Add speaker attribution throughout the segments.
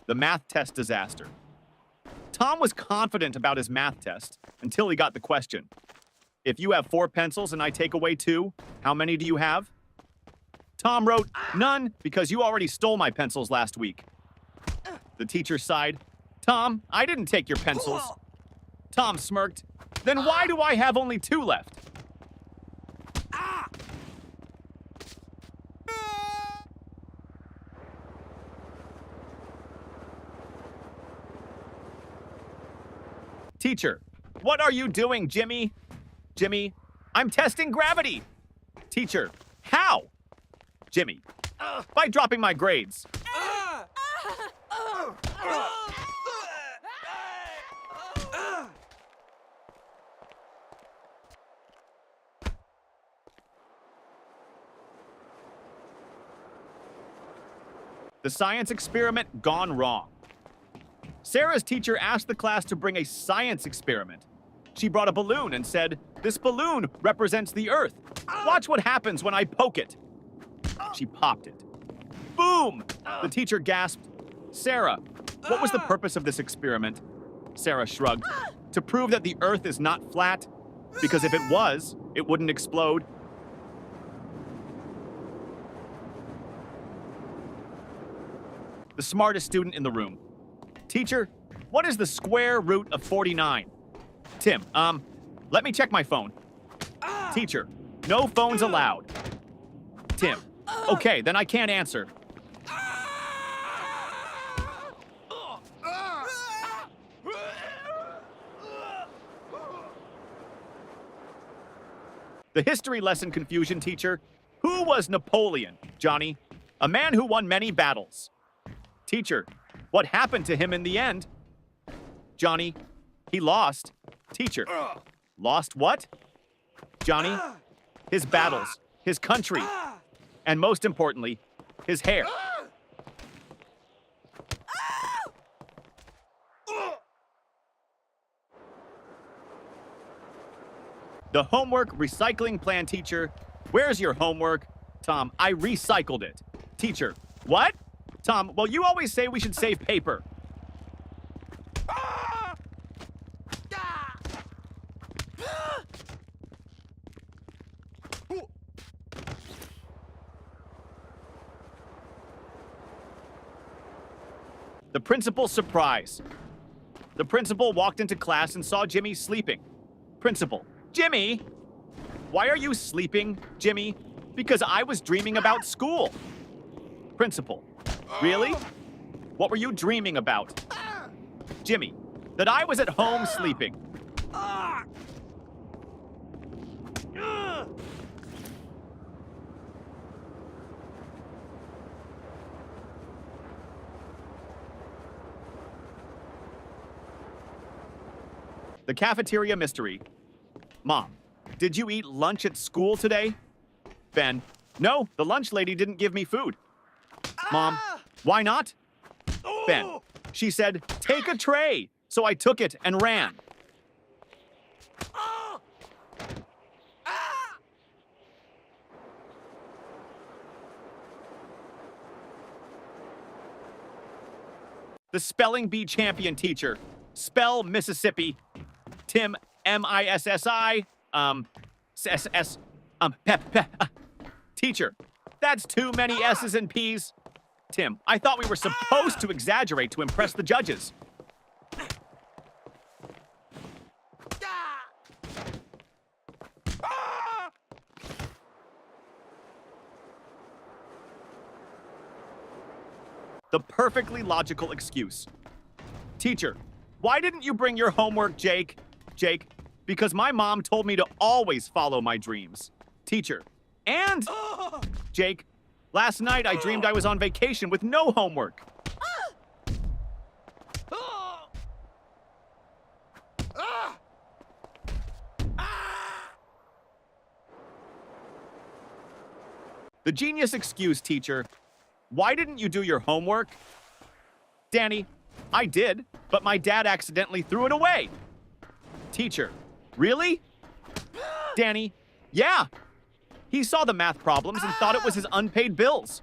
Speaker 1: The math test disaster. Tom was confident about his math test until he got the question. If you have 4 pencils and I take away 2, how many do you have? Tom wrote, none, because you already stole my pencils last week. The teacher sighed. Tom, I didn't take your pencils. Tom smirked. Then why do I have only 2 left? Teacher, what are you doing, Jimmy? Jimmy, I'm testing gravity. Teacher, how? Jimmy, by dropping my grades. The science experiment gone wrong. Sarah's teacher asked the class to bring a science experiment. She brought a balloon and said, "This balloon represents the Earth. Watch what happens when I poke it." She popped it. Boom! The teacher gasped, "Sarah, what was the purpose of this experiment?" Sarah shrugged. "To prove that the Earth is not flat, because if it was, it wouldn't explode." The smartest student in the room. Teacher, what is the square root of 49? Tim, let me check my phone. Teacher, no phones allowed. Tim, okay, then I can't answer. The history lesson confusion teacher. Who was Napoleon, Johnny? A man who won many battles. Teacher, what happened to him in the end? Johnny, he lost. Teacher, lost what? Johnny, his battles, his country, and most importantly, his hair. The homework recycling plan teacher. Where's your homework? Tom, I recycled it. Teacher, what? Tom, well, you always say we should save paper. The principal's surprise. The principal walked into class and saw Jimmy sleeping. Principal, Jimmy! Why are you sleeping, Jimmy? Because I was dreaming about school. Principal, really? What were you dreaming about? Jimmy, that I was at home sleeping. The cafeteria mystery. Mom, did you eat lunch at school today? Ben, no, the lunch lady didn't give me food. Mom, why not? Ben, she said, take a tray. So I took it and ran. The spelling bee champion teacher. Spell Mississippi. Tim, M-I-S-S-I, S-S, Teacher, that's too many S's and P's. Tim, I thought we were supposed to exaggerate to impress the judges. The perfectly logical excuse. Teacher, why didn't you bring your homework, Jake? Jake, because my mom told me to always follow my dreams. Teacher, and Jake, last night I dreamed I was on vacation with no homework. The genius excuse, teacher. Why didn't you do your homework? Danny, I did, but my dad accidentally threw it away. Teacher, really? Danny, yeah. He saw the math problems and thought it was his unpaid bills.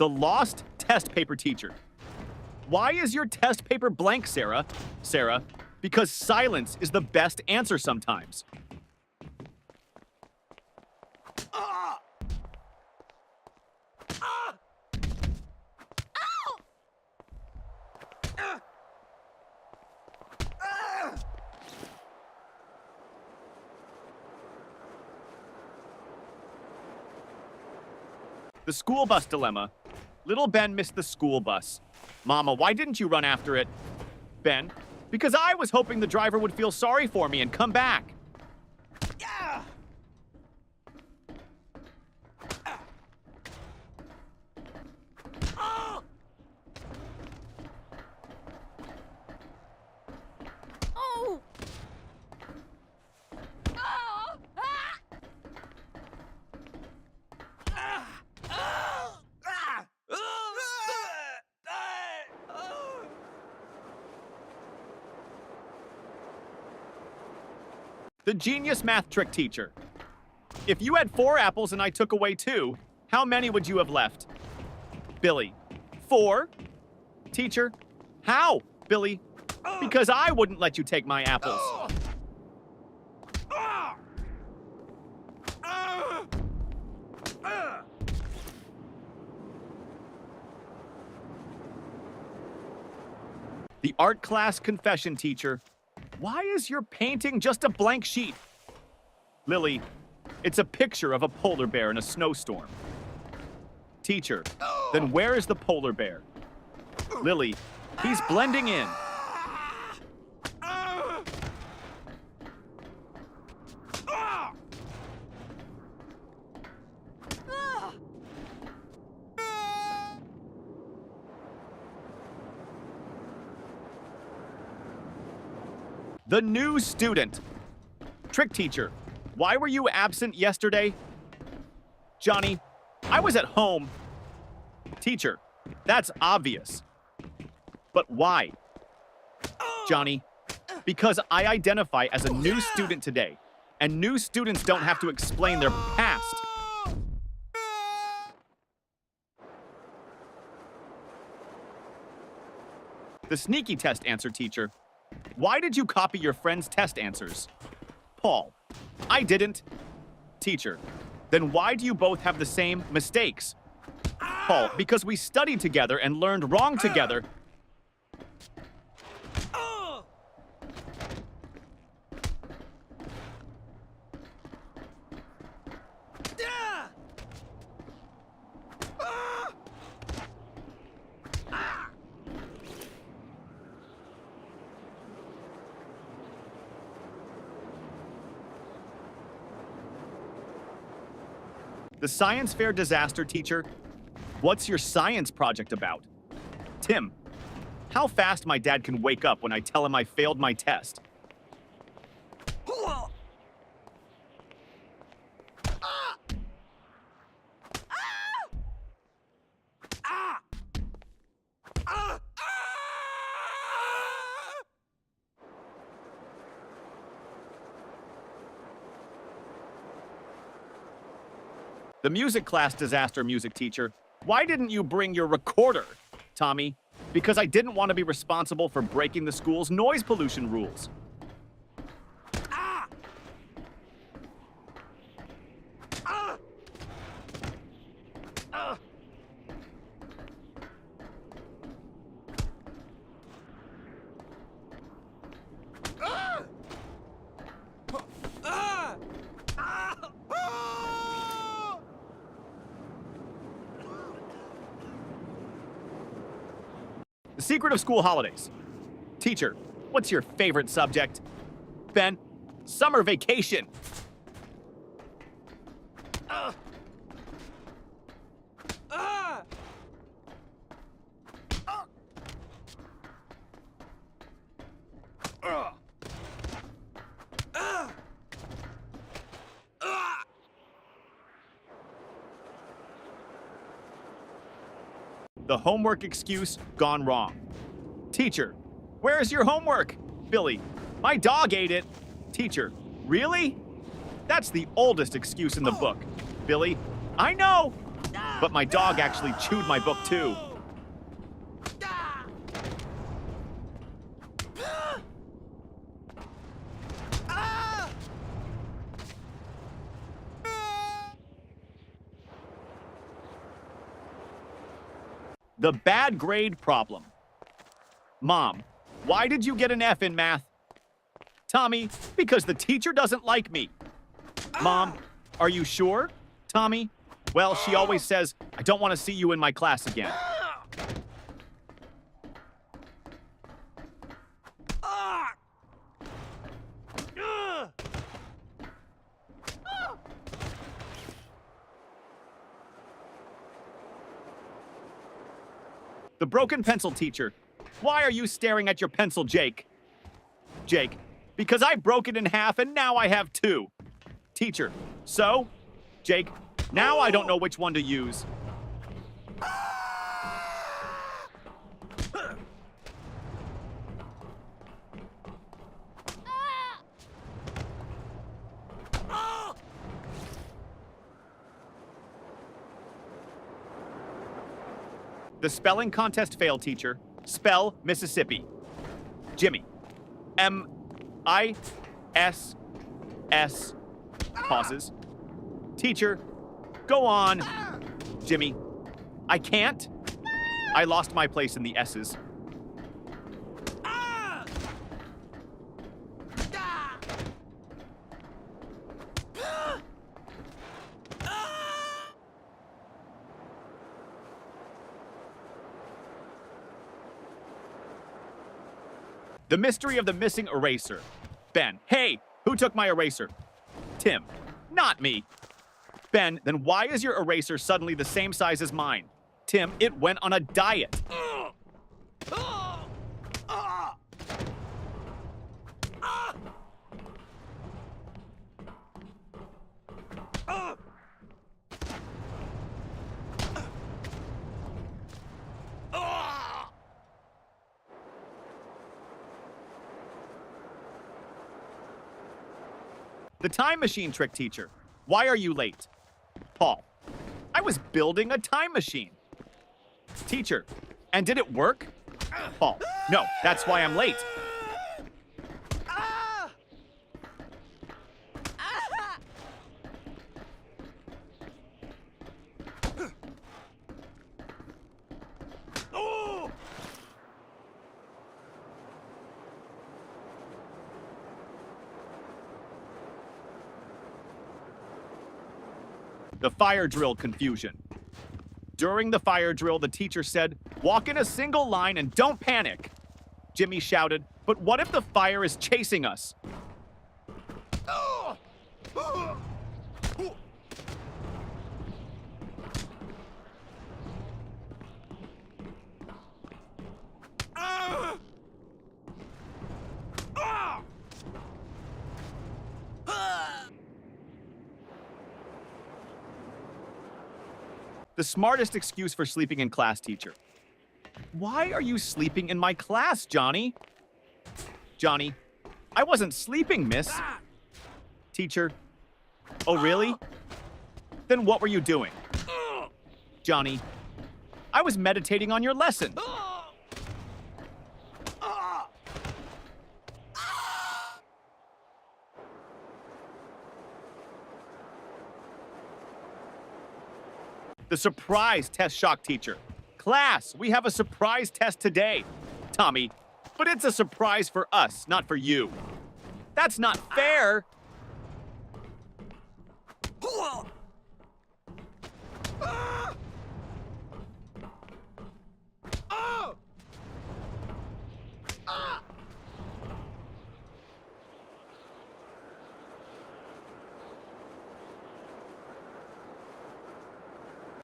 Speaker 1: The lost test paper teacher. Why is your test paper blank, Sarah? Sarah, because silence is the best answer sometimes. The school bus dilemma. Little Ben missed the school bus. Mama, why didn't you run after it? Ben, because I was hoping the driver would feel sorry for me and come back. Yeah. Oh. Oh. The genius math trick teacher. If you had 4 apples and I took away 2, how many would you have left? Billy, 4? Teacher, how? Billy, because I wouldn't let you take my apples. The art class confession teacher. Why is your painting just a blank sheet? Lily, it's a picture of a polar bear in a snowstorm. Teacher, then where is the polar bear? Lily, he's blending in. The new student. Trick teacher, why were you absent yesterday? Johnny, I was at home. Teacher, that's obvious. But why? Johnny, because I identify as a new student today, and new students don't have to explain their past. The sneaky test answer teacher. Why did you copy your friend's test answers? Paul, I didn't. Teacher, then why do you both have the same mistakes? Paul, because we studied together and learned wrong together. The science fair disaster teacher. What's your science project about? Tim, how fast my dad can wake up when I tell him I failed my test. The music class disaster music teacher. Why didn't you bring your recorder? Tommy, because I didn't want to be responsible for breaking the school's noise pollution rules. The secret of school holidays. Teacher, what's your favorite subject? Ben, summer vacation. The homework excuse gone wrong. Teacher, where's your homework? Billy, my dog ate it. Teacher, really? That's the oldest excuse in the book. Billy, I know. But my dog actually chewed my book too. The bad grade problem. Mom, why did you get an F in math? Tommy, because the teacher doesn't like me. Mom, are you sure? Tommy, well, she always says, I don't want to see you in my class again. The broken pencil teacher. Why are you staring at your pencil, Jake? Jake, because I broke it in half and now I have two. Teacher, so? Jake, now I don't know which one to use. The spelling contest failed, teacher. Spell Mississippi. Jimmy. M-I-S-S. Pauses. Teacher, go on. Jimmy. I can't. I lost my place in the S's. The mystery of the missing eraser. Ben, hey, who took my eraser? Tim, not me. Ben, then why is your eraser suddenly the same size as mine? Tim, it went on a diet. The time machine trick teacher. Why are you late? Paul. I was building a time machine. Teacher. And did it work? Paul. No, that's why I'm late. The fire drill confusion. During the fire drill, the teacher said, walk in a single line and don't panic. Jimmy shouted, but what if the fire is chasing us? The smartest excuse for sleeping in class, teacher. Why are you sleeping in my class, Johnny? Johnny, I wasn't sleeping, miss. Teacher, oh really? Then what were you doing? Johnny, I was meditating on your lesson. The surprise test shock teacher. Class, we have a surprise test today. Tommy, but it's a surprise for us, not for you. That's not fair.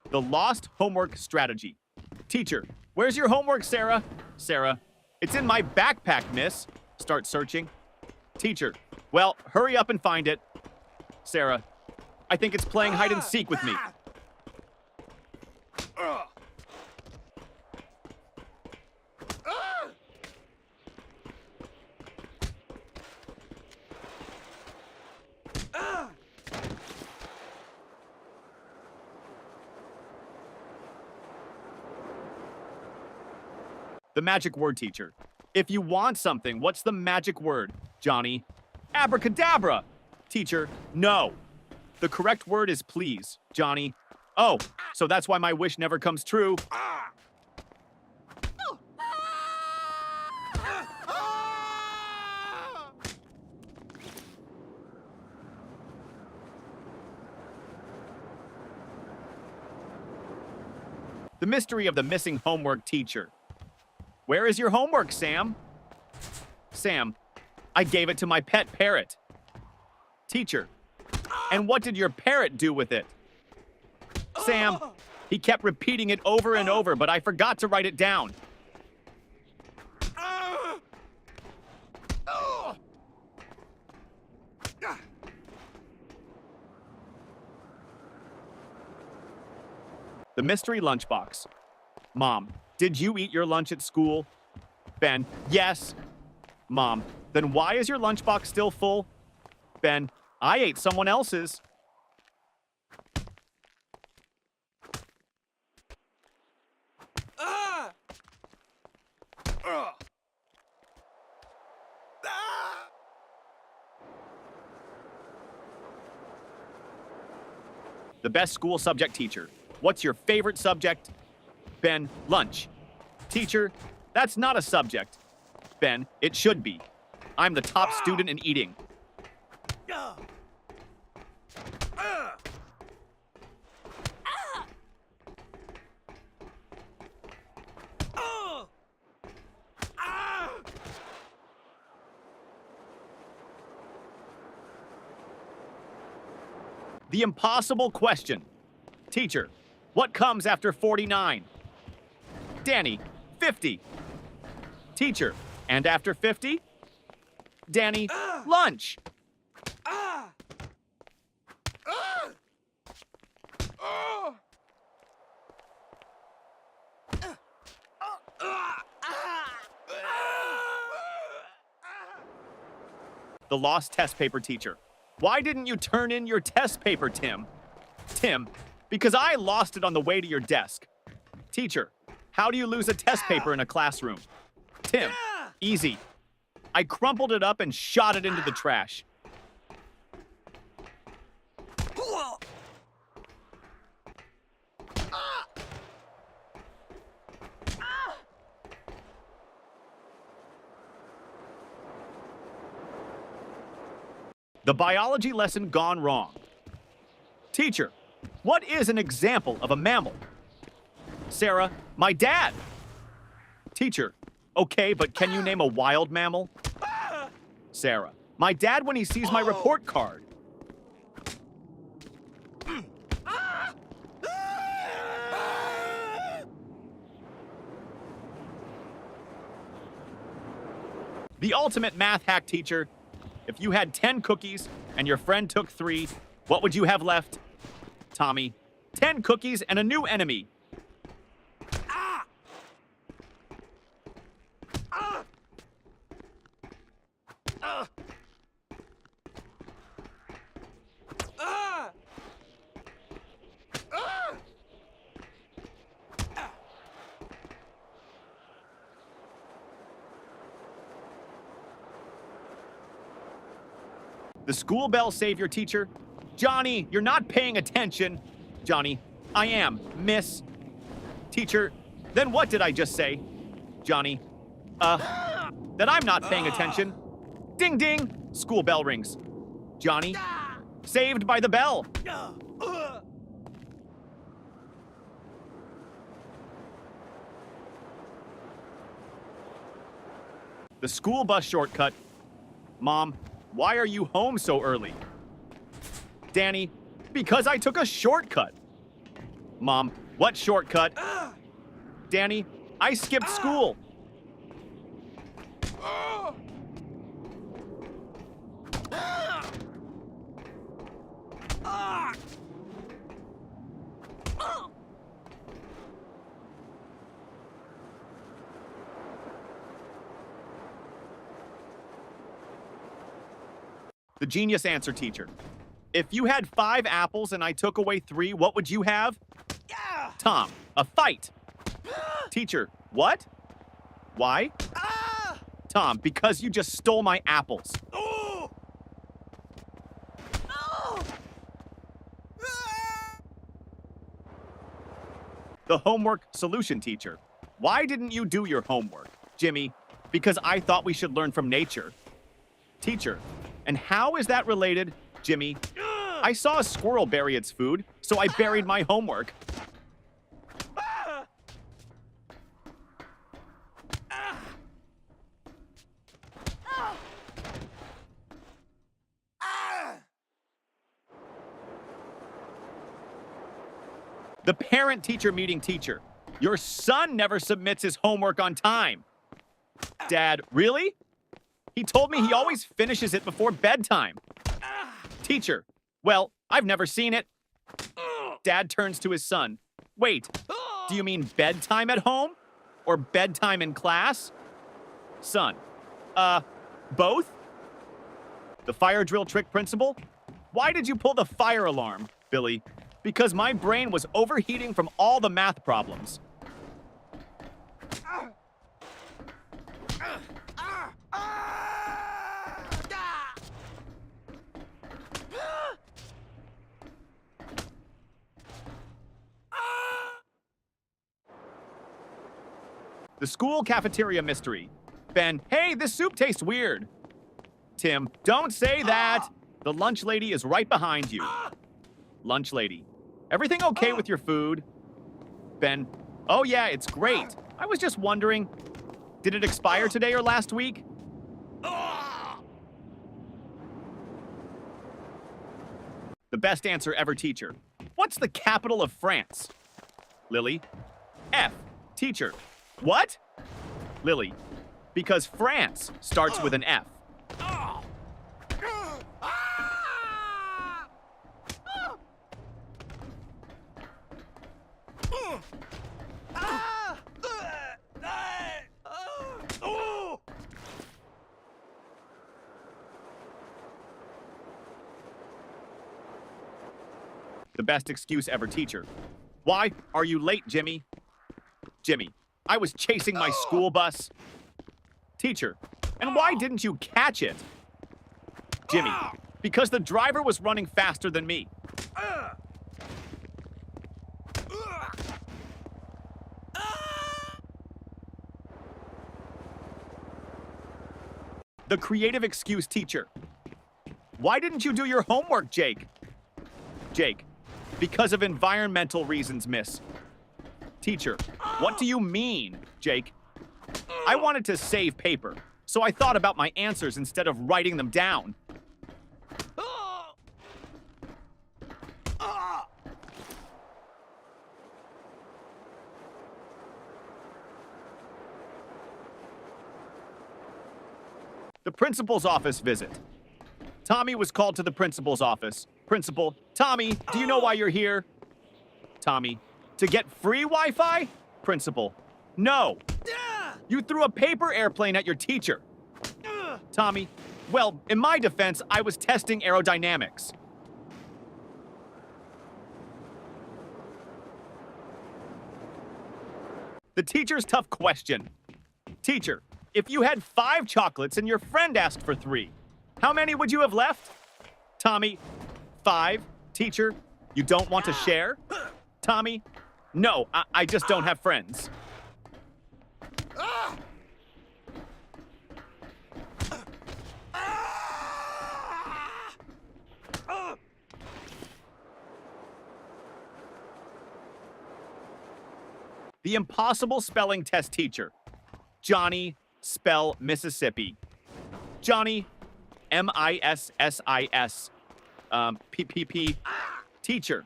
Speaker 1: The lost homework strategy. Teacher, where's your homework, Sarah? Sarah, it's in my backpack, miss. Start searching. Teacher, well, hurry up and find it. Sarah, I think it's playing hide and seek with me. The magic word, teacher. If you want something, what's the magic word, Johnny? Abracadabra! Teacher, no. The correct word is please, Johnny. Oh, so that's why my wish never comes true. The mystery of the missing homework teacher. Where is your homework, Sam? Sam, I gave it to my pet parrot. Teacher, and what did your parrot do with it? Sam, he kept repeating it over and over, but I forgot to write it down. The mystery lunchbox. Mom, did you eat your lunch at school? Ben, yes. Mom, then why is your lunchbox still full? Ben, I ate someone else's. The best school subject teacher. What's your favorite subject? Ben, lunch. Teacher, that's not a subject. Ben, it should be. I'm the top student in eating. The impossible question. Teacher, what comes after 49? Danny, 50. Teacher, and after 50? Danny, lunch. The lost test paper teacher. Why didn't you turn in your test paper, Tim? Tim, because I lost it on the way to your desk. Teacher, how do you lose a test paper in a classroom? Tim, easy. I crumpled it up and shot it into the trash. The biology lesson gone wrong. Teacher, what is an example of a mammal? Sarah, my dad. Teacher, okay, but can you name a wild mammal? Sarah, my dad when he sees my report card. The ultimate math hack teacher. If you had 10 cookies and your friend took 3, what would you have left? Tommy, 10 cookies and a new enemy. The school bell saved your teacher. Johnny, you're not paying attention. Johnny, I am, miss. Teacher, then what did I just say? Johnny, that I'm not paying attention. Ding ding, school bell rings. Johnny, saved by the bell. The school bus shortcut. Mom, why are you home so early? Danny, because I took a shortcut. Mom, what shortcut? Danny, I skipped school. The genius answer teacher. If you had 5 apples and I took away 3, what would you have? Tom, a fight. Teacher, what? Why? Tom, because you just stole my apples. The homework solution teacher. Why didn't you do your homework? Jimmy, because I thought we should learn from nature. Teacher, and how is that related? Jimmy, I saw a squirrel bury its food, so I buried my homework. The parent-teacher meeting teacher. Your son never submits his homework on time. Dad, really? He told me he always finishes it before bedtime. Teacher, well, I've never seen it. Dad turns to his son. Wait, do you mean bedtime at home? Or bedtime in class? Son, both? The fire drill trick principal? Why did you pull the fire alarm, Billy? Because my brain was overheating from all the math problems. The school cafeteria mystery. Ben, hey, this soup tastes weird. Tim, don't say that. The lunch lady is right behind you. Lunch lady, everything okay with your food? Ben, oh yeah, it's great. I was just wondering, did it expire today or last week? The best answer ever teacher. What's the capital of France? Lily, F. Teacher, what? Lily, because France starts with an F. The best excuse ever teacher. Why are you late, Jimmy? Jimmy, I was chasing my school bus. Teacher, and why didn't you catch it? Jimmy, because the driver was running faster than me. The creative excuse teacher. Why didn't you do your homework, Jake? Jake, because of environmental reasons, miss. Teacher, what do you mean, Jake? I wanted to save paper, so I thought about my answers instead of writing them down. The principal's office visit. Tommy was called to the principal's office. Principal, Tommy, do you know why you're here? Tommy, to get free Wi-Fi? Principal, no. You threw a paper airplane at your teacher. Tommy, well, in my defense, I was testing aerodynamics. The teacher's tough question. Teacher, if you had 5 chocolates and your friend asked for 3, how many would you have left? Tommy, 5. Teacher, you don't want to share? Tommy, no, I just don't have friends. The impossible spelling test teacher. Johnny, spell Mississippi. Johnny, M-I-S-S-I-S. P-P-P. Teacher.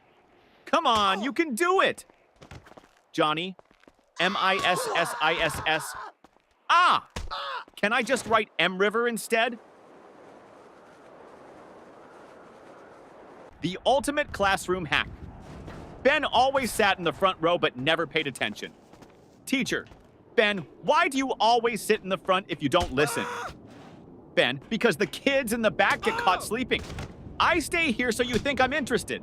Speaker 1: Come on, you can do it. Johnny, M-I-S-S-I-S-S. Ah! Can I just write M River instead? The ultimate classroom hack. Ben always sat in the front row but never paid attention. Teacher, Ben, why do you always sit in the front if you don't listen? Ben, because the kids in the back get caught sleeping. I stay here so you think I'm interested.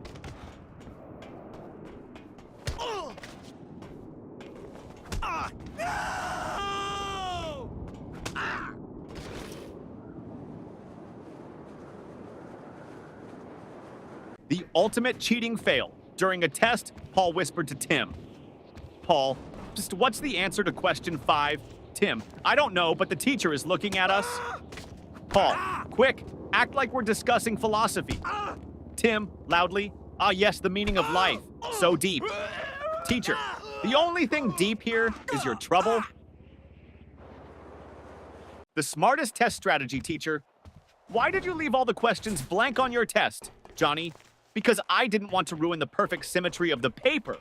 Speaker 1: The ultimate cheating fail. During a test, Paul whispered to Tim. Paul, just what's the answer to question 5? Tim, I don't know, but the teacher is looking at us. Paul, quick, act like we're discussing philosophy. Tim, loudly, ah yes, the meaning of life. So deep. Teacher, the only thing deep here is your trouble. The smartest test strategy, teacher. Why did you leave all the questions blank on your test, Johnny? Because I didn't want to ruin the perfect symmetry of the paper.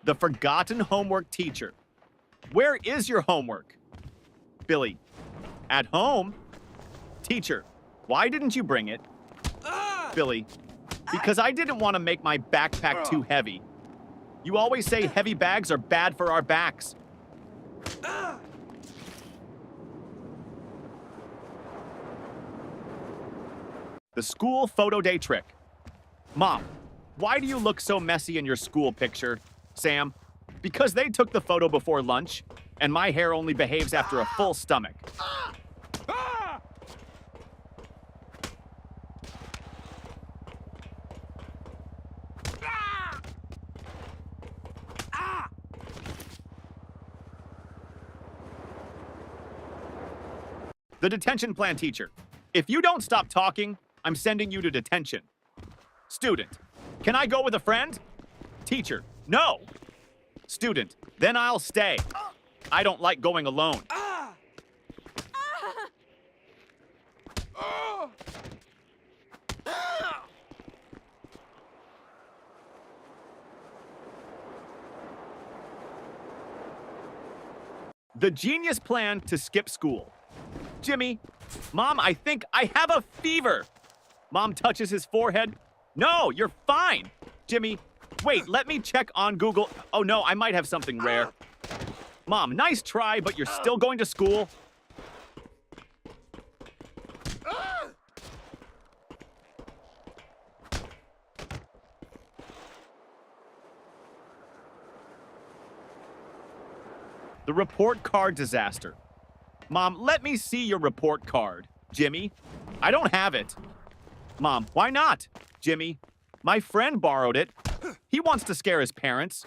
Speaker 1: The forgotten homework teacher. Where is your homework? Billy. At home? Teacher. Why didn't you bring it? Billy. Because I didn't want to make my backpack too heavy. You always say heavy bags are bad for our backs. The school photo day trick. Mom, why do you look so messy in your school picture? Sam, because they took the photo before lunch, and my hair only behaves after a full stomach. The detention plan teacher. If you don't stop talking, I'm sending you to detention. Student, can I go with a friend? Teacher, no. Student, then I'll stay. I don't like going alone. The genius plan to skip school. Jimmy, Mom, I think I have a fever. Mom touches his forehead. No, you're fine. Jimmy, wait, let me check on Google. Oh no, I might have something rare. Mom, nice try, but you're still going to school. The report card disaster. Mom, let me see your report card. Jimmy, I don't have it. Mom, why not? Jimmy, my friend borrowed it. He wants to scare his parents.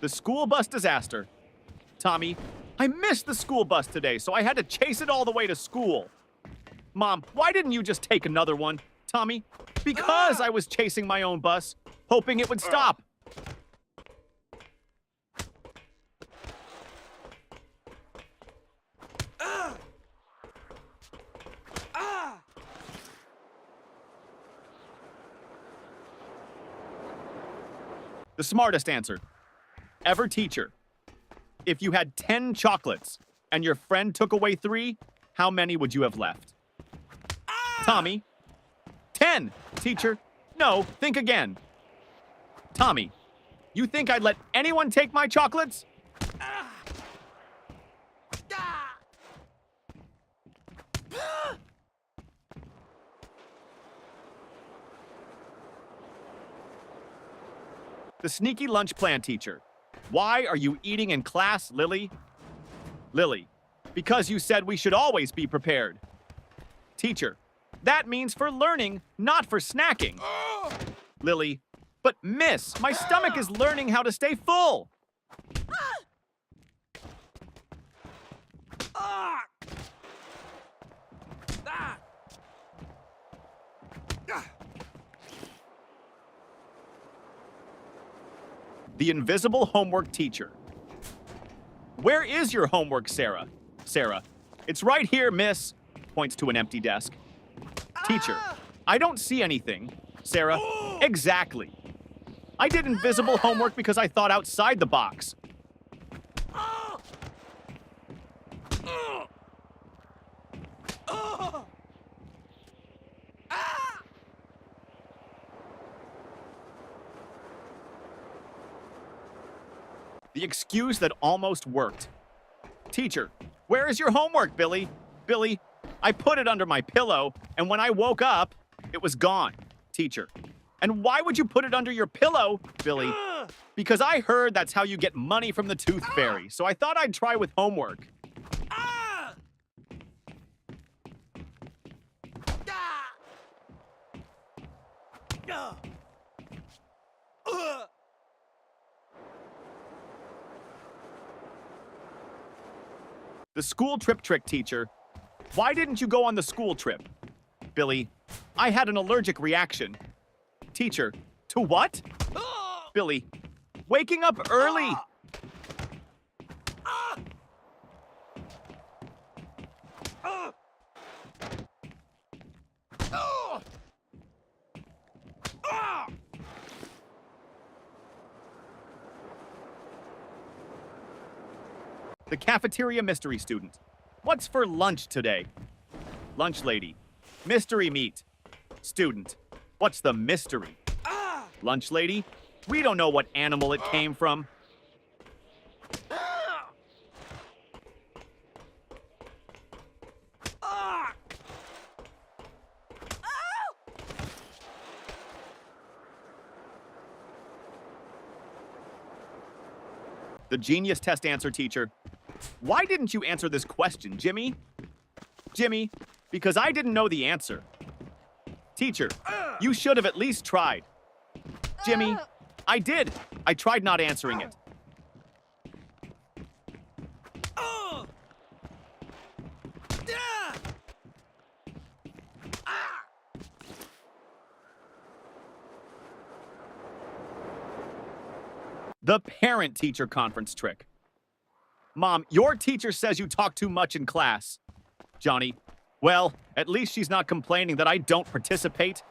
Speaker 1: The school bus disaster. Tommy, I missed the school bus today, so I had to chase it all the way to school. Mom, why didn't you just take another one? Tommy, because I was chasing my own bus, hoping it would stop. The smartest answer. Ever teacher. If you had 10 chocolates and your friend took away 3, how many would you have left? Tommy. 10, teacher. No, think again. Tommy, you think I'd let anyone take my chocolates? The sneaky lunch plan teacher. Why are you eating in class, Lily? Lily, because you said we should always be prepared. Teacher, that means for learning, not for snacking. Lily, but miss, my stomach is learning how to stay full. The invisible homework teacher. Where is your homework, Sarah? Sarah, it's right here, miss. Points to an empty desk. Teacher, I don't see anything. Sarah, exactly. I did invisible homework because I thought outside the box. The excuse that almost worked. Teacher, where is your homework, Billy? Billy, I put it under my pillow, and when I woke up, it was gone. Teacher, and why would you put it under your pillow, Billy? Because I heard that's how you get money from the Tooth Fairy, so I thought I'd try with homework. The school trip trick, teacher. Why didn't you go on the school trip? Billy, I had an allergic reaction. Teacher, to what? Billy, waking up early. The cafeteria mystery student. What's for lunch today? Lunch lady. Mystery meat. Student. What's the mystery? Lunch lady. We don't know what animal it came from. The genius test answer, teacher. Why didn't you answer this question, Jimmy? Jimmy, because I didn't know the answer. Teacher, you should have at least tried. Jimmy, I did. I tried not answering it. The parent-teacher conference trick. Mom, your teacher says you talk too much in class. Johnny, well, at least she's not complaining that I don't participate.